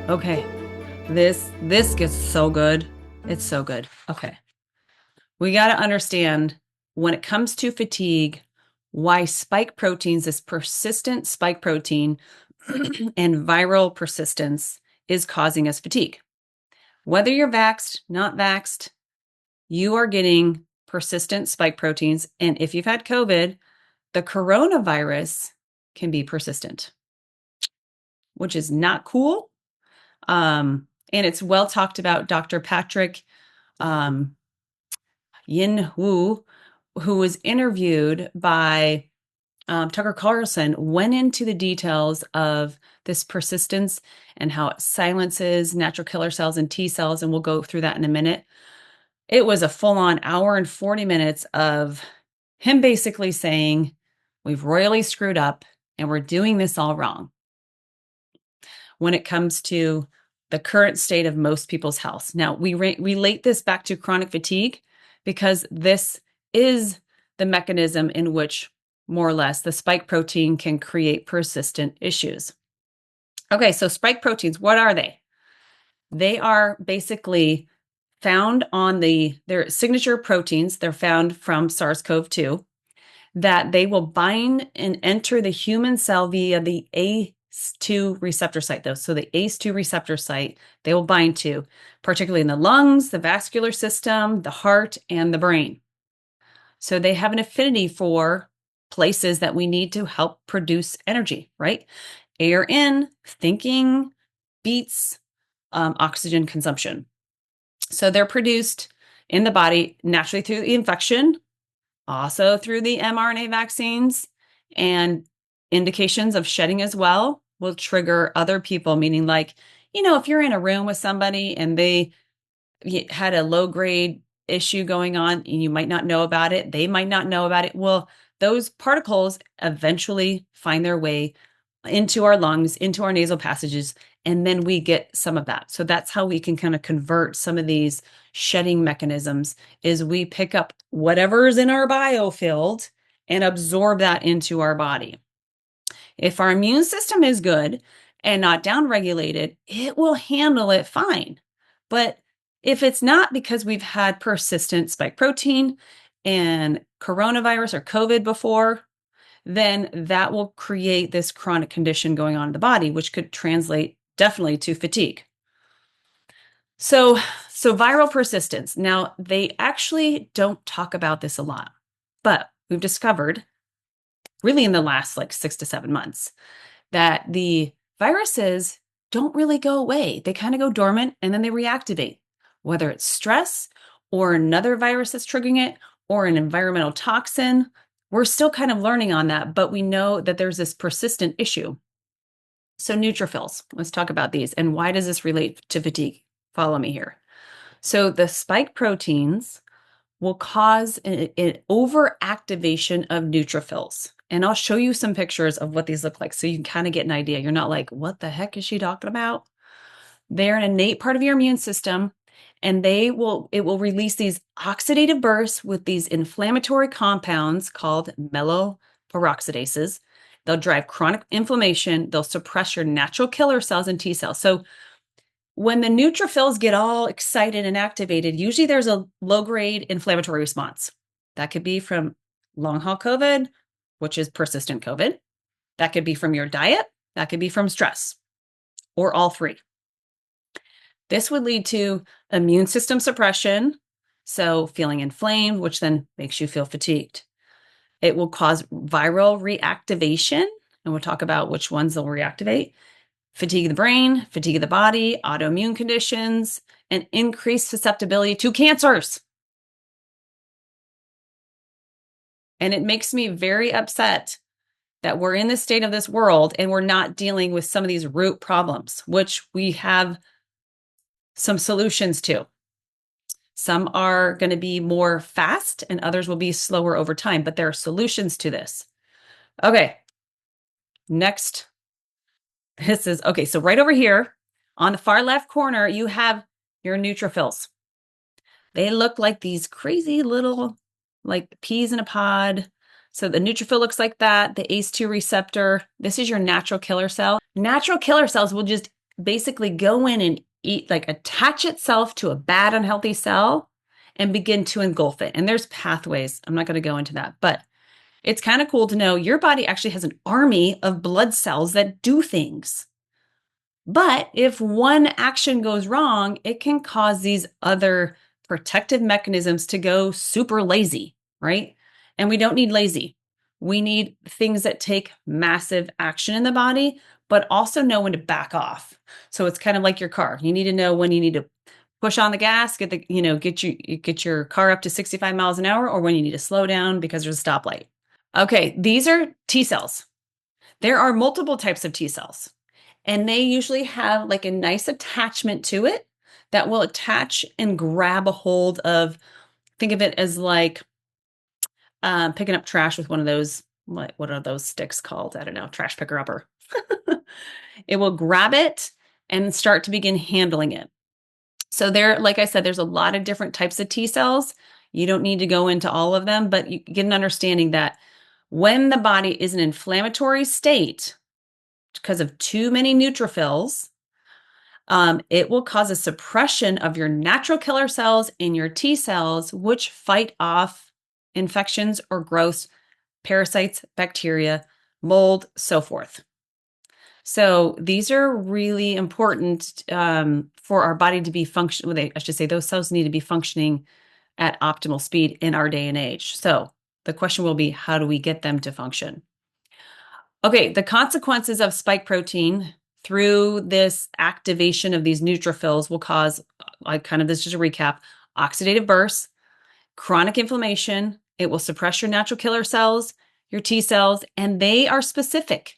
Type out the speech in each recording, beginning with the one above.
Okay. This gets so good. It's so good. Okay. We got to understand when it comes to fatigue, why spike proteins, this persistent spike protein and viral persistence is causing us fatigue. Whether you're vaxxed, not vaxxed, you are getting persistent spike proteins. And if you've had COVID, the coronavirus can be persistent, which is not cool. And it's well talked about. Dr. Patrick um, Yin Wu, who was interviewed by Tucker Carlson, went into the details of this persistence and how it silences natural killer cells and T cells. And we'll go through that in a minute. It was a full on hour and 40 minutes of him basically saying, we've royally screwed up and we're doing this all wrong when it comes to the current state of most people's health. Now, we relate this back to chronic fatigue because this is the mechanism in which, more or less, the spike protein can create persistent issues. Okay, so spike proteins, what are they? They are basically found on their signature proteins. They're found from SARS-CoV-2 that they will bind and enter the human cell via the ACE2 receptor site, though. So the ACE2 receptor site, they will bind to, particularly in the lungs, the vascular system, the heart, and the brain. So they have an affinity for places that we need to help produce energy, right? Air in, thinking, beats, oxygen consumption. So they're produced in the body naturally through the infection, also through the mRNA vaccines, and indications of shedding as well will trigger other people, meaning like, if you're in a room with somebody and they had a low grade issue going on and you might not know about it, they might not know about it. Well, those particles eventually find their way into our lungs, into our nasal passages, and then we get some of that. So that's how we can kind of convert some of these shedding mechanisms is we pick up whatever's in our biofield and absorb that into our body. If our immune system is good and not downregulated, it will handle it fine. But if it's not because we've had persistent spike protein and coronavirus or COVID before, then that will create this chronic condition going on in the body, which could translate definitely to fatigue. So viral persistence. Now, they actually don't talk about this a lot, but we've discovered really in the last like 6 to 7 months that the viruses don't really go away. They kind of go dormant and then they reactivate, whether it's stress or another virus that's triggering it or an environmental toxin. We're still kind of learning on that, but we know that there's this persistent issue. So neutrophils, let's talk about these. And why does this relate to fatigue? Follow me here. So the spike proteins will cause an overactivation of neutrophils. And I'll show you some pictures of what these look like so you can kind of get an idea. You're not like, what the heck is she talking about? They're an innate part of your immune system, and it will release these oxidative bursts with these inflammatory compounds called meloperoxidases. They'll drive chronic inflammation. They'll suppress your natural killer cells and T cells. So when the neutrophils get all excited and activated, usually there's a low-grade inflammatory response. That could be from long-haul COVID, which is persistent COVID. That could be from your diet. That could be from stress, or all three. This would lead to immune system suppression, so feeling inflamed, which then makes you feel fatigued. It will cause viral reactivation, and we'll talk about which ones they'll reactivate. Fatigue of the brain, fatigue of the body, autoimmune conditions, and increased susceptibility to cancers. And it makes me very upset that we're in this state of this world and we're not dealing with some of these root problems, which we have some solutions to. Some are going to be more fast and others will be slower over time, but there are solutions to this. Okay, next. This is, okay, so right over here on the far left corner, you have your neutrophils. They look like these crazy little, like peas in a pod. So the neutrophil looks like that, the ACE2 receptor. This is your natural killer cell. Natural killer cells will just basically go in and eat, like attach itself to a bad, unhealthy cell and begin to engulf it. And there's pathways. I'm not going to go into that, but it's kind of cool to know your body actually has an army of blood cells that do things. But if one action goes wrong, it can cause these other protective mechanisms to go super lazy, right? And we don't need lazy. We need things that take massive action in the body, but also know when to back off. So it's kind of like your car. You need to know when you need to push on the gas, get your car up to 65 miles an hour, or when you need to slow down because there's a stoplight. Okay, these are T cells. There are multiple types of T cells, and they usually have like a nice attachment to it that will attach and grab a hold of, think of it as like picking up trash with one of those, what are those sticks called? I don't know, trash picker upper. It will grab it and start to begin handling it. So there, like I said, there's a lot of different types of T cells. You don't need to go into all of them, but you get an understanding that when the body is in an inflammatory state because of too many neutrophils, it will cause a suppression of your natural killer cells in your T cells, which fight off infections or growths, parasites, bacteria, mold, so forth. So these are really important for our body to be functioning. I should say those cells need to be functioning at optimal speed in our day and age. So the question will be, how do we get them to function? Okay, the consequences of spike protein through this activation of these neutrophils will cause, this is just a recap, oxidative bursts, chronic inflammation. It will suppress your natural killer cells, your T cells, and they are specific.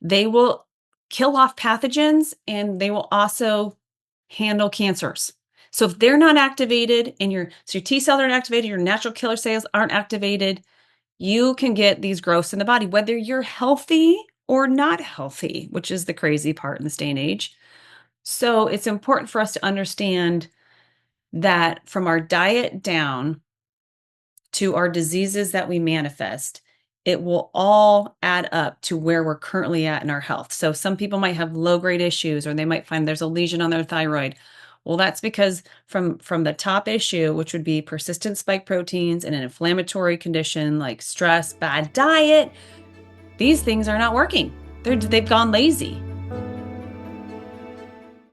They will kill off pathogens, and they will also handle cancers. So if they're not activated and your T cells aren't activated, your natural killer cells aren't activated, you can get these growths in the body, whether you're healthy or not healthy, which is the crazy part in this day and age. So it's important for us to understand that from our diet down to our diseases that we manifest, it will all add up to where we're currently at in our health. So some people might have low-grade issues, or they might find there's a lesion on their thyroid. Well, that's because from the top issue, which would be persistent spike proteins in an inflammatory condition like stress, bad diet, these things are not working. They've gone lazy.